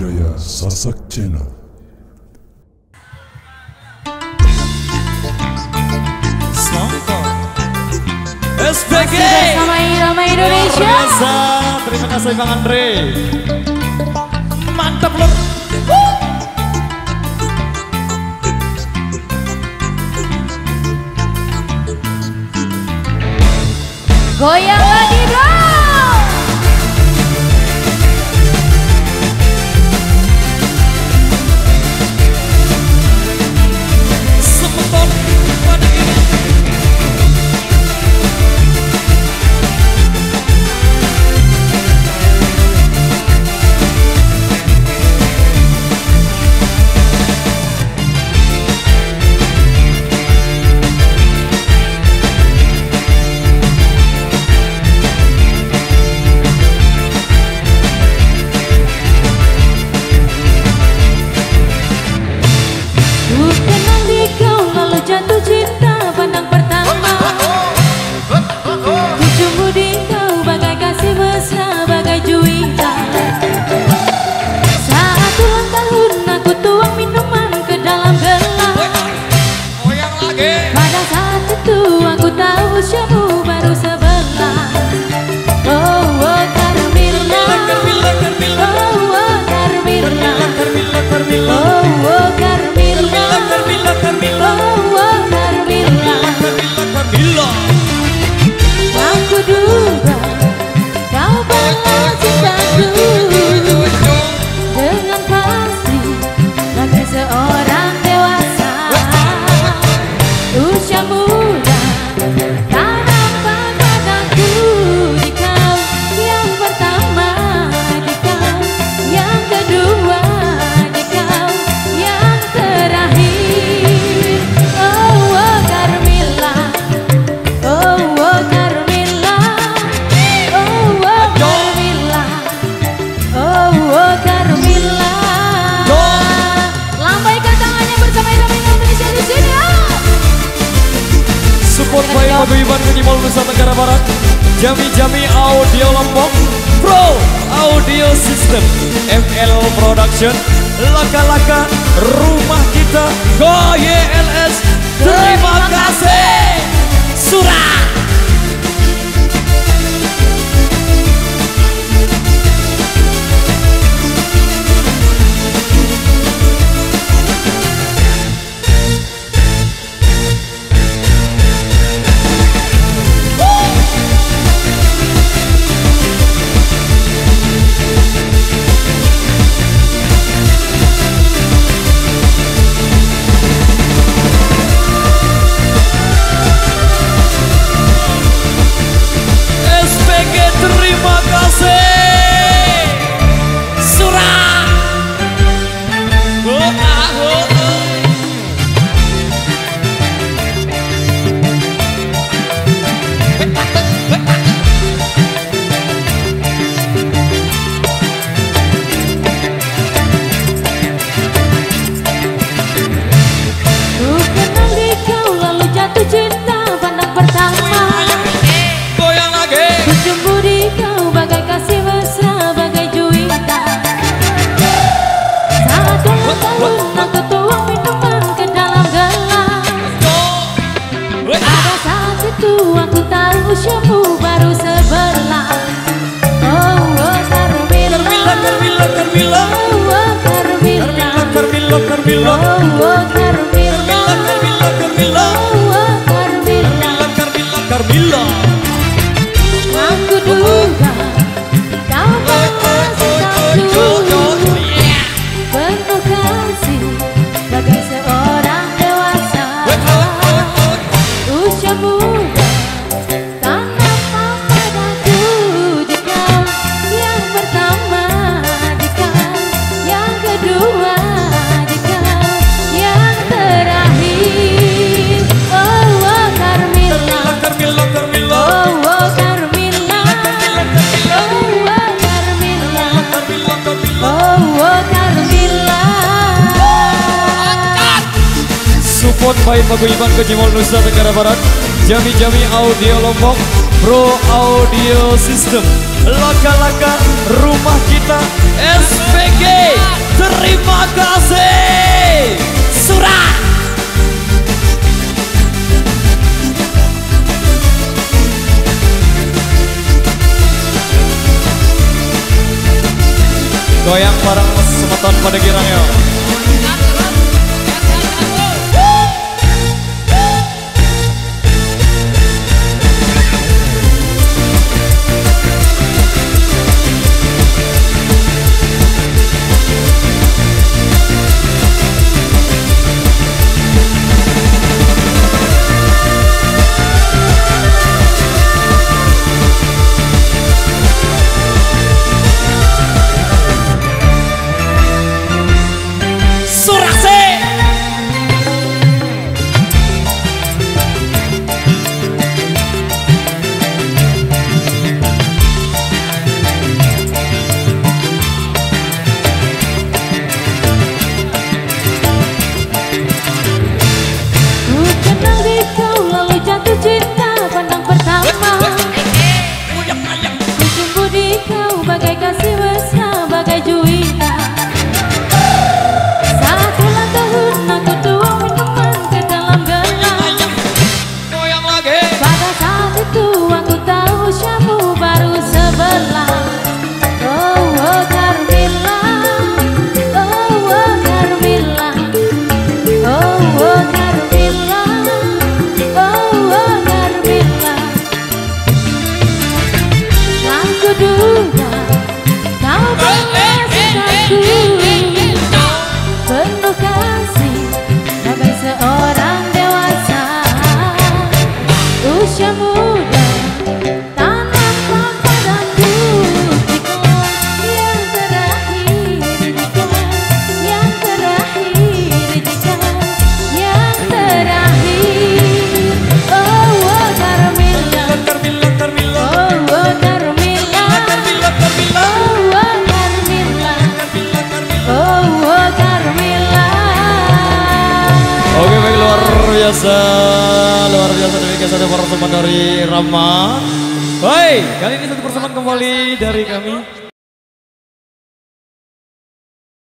Wijaya Sasak Channel. SPG bersama Irama Indonesia. Terima kasih Bang Andre. Mantap loh. Goyang lagi bro. Semeton pada ini. Jatuh cinta pandang pertama, tujuhmu di kau bagai kasih mesra, bagai juwita. Saat ulang tahun aku tuang minuman ke dalam gelas. Pada saat itu aku tahu usiamu baru 11. Oh, oh Carmilla, oh, oh Carmilla, oh, oh Carmilla, aku duga kau balas cintaku dengan pasti bagai seorang dewasa. Usia muda tak nampak padaku di kau yang pertama, di kau yang kedua, di kau yang terakhir. Oh, oh Carmilla, oh, oh Carmilla, oh, oh Carmilla, oh, oh Carmilla. Lambaikan tangannya bersama Irama Indonesia di sini. Support by Paguyuban Minimal Nusa Tenggara Barat, Jami Jami Audio Lombok, Pro Audio System, ML Production, Laka Laka Rumah Kita, Go YLS. Terima kasih. Surah. Terima kasih. Surah. Ku kenal di kau lalu jatuh cinta pandang pertama. Goyang lagi. Tujuhmu di kau bagai kasih mesra, bagai juwita. Saat ulang tahun aku tuang minuman ke dalam gelas. Pada saat itu aku tahu usiamu baru 11. Oh, oh Carmilla, Carmilla, Carmilla, oh, oh Carmilla, Carmilla, Carmilla, oh, oh Carmilla, Carmilla, Carmilla, oh, oh Carmilla. Carmilla, Carmilla. Aku duga kau balas cintaku penuh kasih bagai seorang dewasa. Usia muda tak nampak padaku di kau yang pertama, di kau yang kedua, di kau yang terakhir. Oh, oh Carmilla, Carmilla, Carmilla, oh, oh Carmilla, oh, oh Carmilla, oh, oh Carmilla. Support by Paguyuban Kejimol Nusa Tenggara Barat, Jami Jami Audio Lombok, Pro Audio System, Laka Laka Rumah Kita, SPG. kasih Surat. Goyang bareng semeton pada girang yuk. Bagai kasih mesra, bagai juwita. Saat ulang tahun aku tuang minuman ke dalam gelas. Pada saat itu aku tahu syamu baru sebelah. Oh, oh Carmilla, oh, oh Carmilla, oh, oh Carmilla, oh, oh Carmilla. Aku duga kau balaskanku penuh kasih bagai seorang dewasa. Usia muda tanamkan padaku di kelas yang terakhir, di kelas yang terakhir, di kelas yang terakhir. Oh, oh Carmilla, Carmilla, Carmilla, oh, oh Carmilla, Carmilla, Carmilla, oh, oh Carmilla, oh, oh Carmilla. Oke baik, luar biasa demikian satu persembahan dari Rama. Baik, kali ini satu persembahan kembali dari kami.